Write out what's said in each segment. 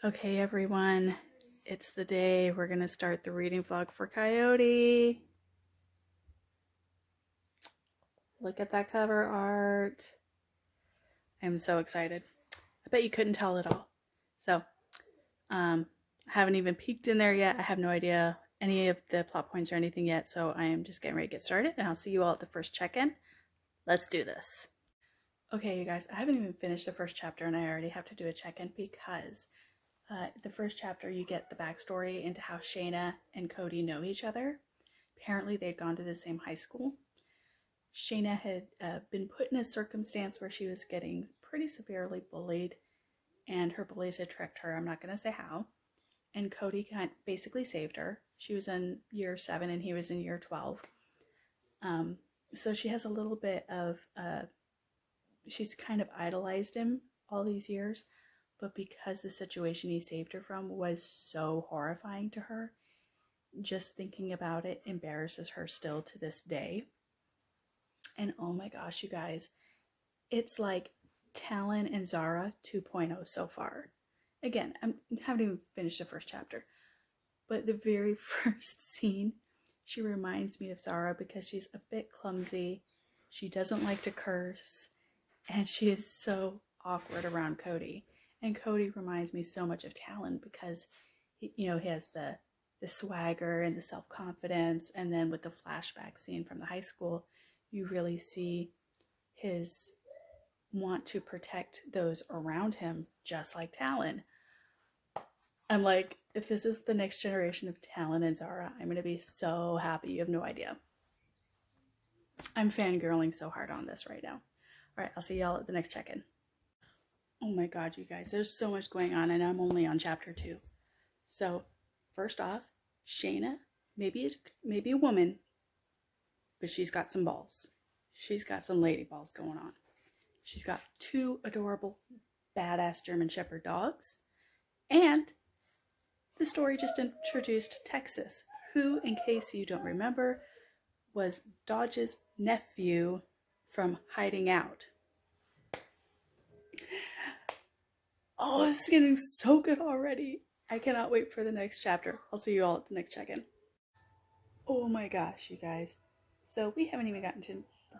Okay, everyone, it's the day we're going to start the reading vlog for Coyote. Look at that cover art. I'm so excited. I bet you couldn't tell at all. So, I haven't even peeked in there yet. I have no idea any of the plot points or anything yet, so I am just getting ready to get started, and I'll see you all at the first check-in. Let's do this. Okay, you guys, I haven't even finished the first chapter, and I already have to do a check-in because the first chapter, you get the backstory into how Shayna and Cody know each other. Apparently, they'd gone to the same high school. Shayna had been put in a circumstance where she was getting pretty severely bullied, and her bullies had tricked her. I'm not going to say how. And Cody basically saved her. She was in year 7 and he was in year 12. So she has a little bit of, she's kind of idolized him all these years. But because the situation he saved her from was so horrifying to her, just thinking about it embarrasses her still to this day. And oh my gosh, you guys, it's like Talon and Zara 2.0 so far. Again, I haven't even finished the first chapter, but the very first scene, she reminds me of Zara because she's a bit clumsy. She doesn't like to curse, and she is so awkward around Cody. And Cody reminds me so much of Talon because he has the swagger and the self-confidence, and then with the flashback scene from the high school, you really see his want to protect those around him, just like Talon. I'm like, if this is the next generation of Talon and Zara, I'm going to be so happy. You have no idea. I'm fangirling so hard on this right now. All right, I'll see y'all at the next check-in. Oh my god, you guys, there's so much going on, and I'm only on chapter 2. So, first off, Shayna, maybe a woman, but she's got some balls. She's got some lady balls going on. She's got 2 adorable, badass German Shepherd dogs, and the story just introduced Texas, who, in case you don't remember, was Dodge's nephew from Hiding Out. Oh, it's getting so good already. I cannot wait for the next chapter. I'll see you all at the next check-in. Oh my gosh, you guys. So we haven't even gotten to the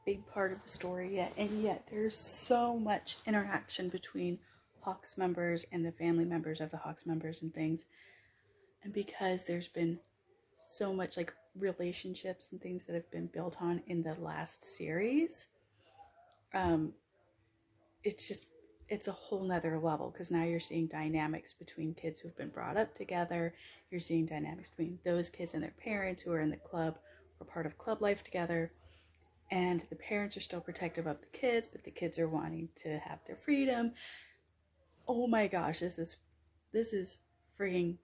big part of the story yet, and yet there's so much interaction between Hawks members and the family members of the Hawks members and things. And because there's been so much like relationships and things that have been built on in the last series, it's a whole nother level, because now you're seeing dynamics between kids who've been brought up together. You're seeing dynamics between those kids and their parents who are in the club or part of club life together. And the parents are still protective of the kids, but the kids are wanting to have their freedom. Oh my gosh, this is freaking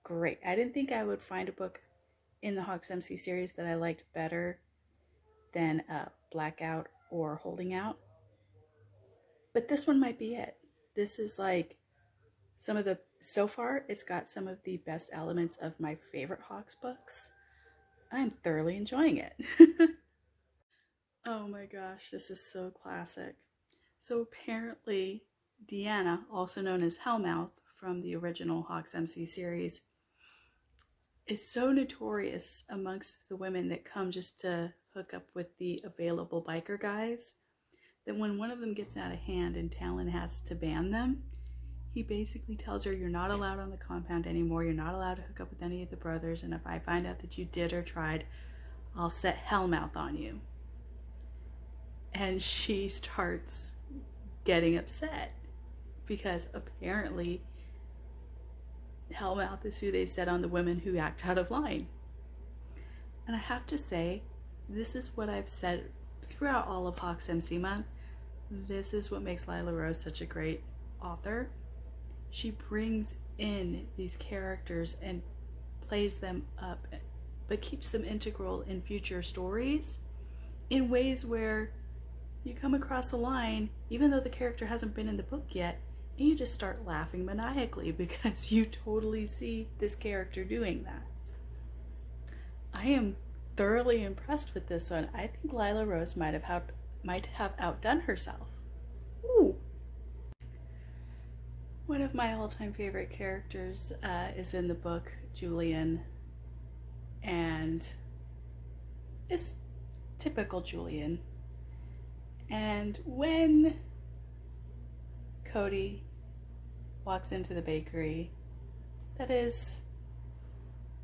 great. I didn't think I would find a book in the Hawks MC series that I liked better than Blackout or Holding Out. But this one might be it. This is like so far, it's got some of the best elements of my favorite Hawks books. I'm thoroughly enjoying it. Oh my gosh, this is so classic. So apparently, Deanna, also known as Hellmouth from the original Hawks MC series, is so notorious amongst the women that come just to hook up with the available biker guys that when one of them gets out of hand and Talon has to ban them, he basically tells her, you're not allowed on the compound anymore, you're not allowed to hook up with any of the brothers, and if I find out that you did or tried, I'll set Hellmouth on you. And she starts getting upset because apparently Hellmouth is who they set on the women who act out of line. And I have to say, this is what I've said throughout all of Hawks MC month. This is what makes Lila Rose such a great author. She brings in these characters and plays them up, but keeps them integral in future stories in ways where you come across a line, even though the character hasn't been in the book yet, and you just start laughing maniacally because you totally see this character doing that. I am thoroughly impressed with this one. I think Lila Rose might have outdone herself. Ooh. One of my all-time favorite characters is in the book, Julian, and it's typical Julian. And when Cody walks into the bakery, that is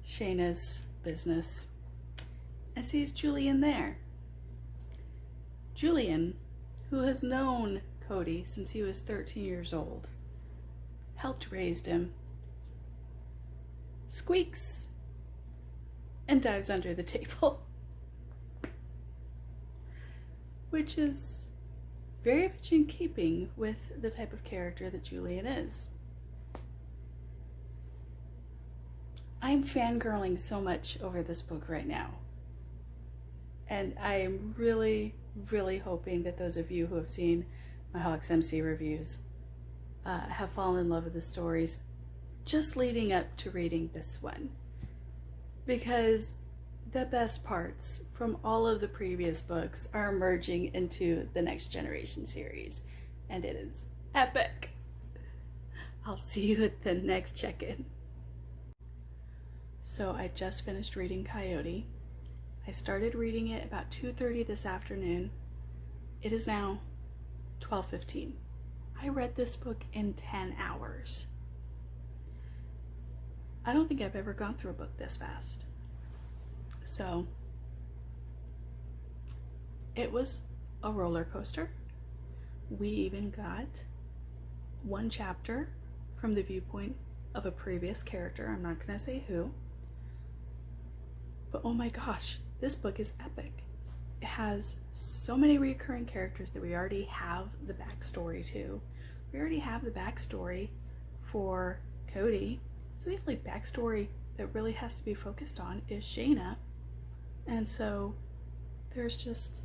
Shayna's business, and sees Julian there. Julian, who has known Cody since he was 13 years old, helped raise him, squeaks and dives under the table, which is very much in keeping with the type of character that Julian is. I'm fangirling so much over this book right now, and I am really, really hoping that those of you who have seen my Hawks MC reviews have fallen in love with the stories just leading up to reading this one, because the best parts from all of the previous books are emerging into the Next Generation series, and it is epic. I'll see you at the next check-in. So I just finished reading Coyote. I started reading it about 2:30 this afternoon. It is now 12:15. I read this book in 10 hours. I don't think I've ever gone through a book this fast. So it was a roller coaster. We even got one chapter from the viewpoint of a previous character. I'm not going to say who. But oh my gosh, this book is epic. It has so many recurring characters that we already have the backstory to. We already have the backstory for Cody. So the only backstory that really has to be focused on is Shayna. And so there's just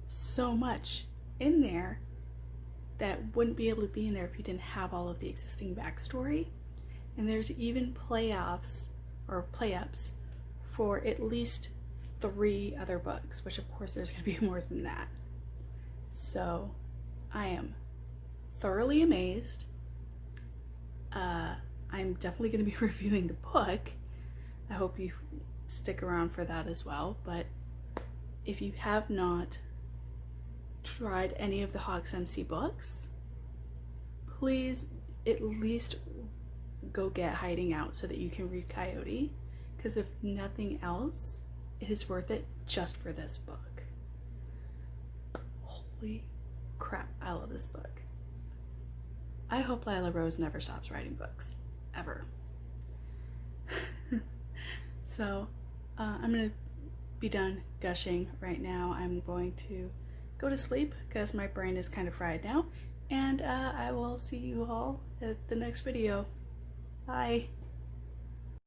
so much in there that wouldn't be able to be in there if you didn't have all of the existing backstory. And there's even play-ups for at least 3 other books, which of course there's going to be more than that. So I am thoroughly amazed. I'm definitely going to be reviewing the book. I hope you stick around for that as well. But if you have not tried any of the Hawks MC books, please at least go get Hiding Out so that you can read Coyote, because if nothing else, it is worth it just for this book. Holy crap, I love this book. I hope Lila Rose never stops writing books, ever. So I'm gonna be done gushing right now. I'm going to go to sleep because my brain is kind of fried now, and I will see you all at the next video. Bye.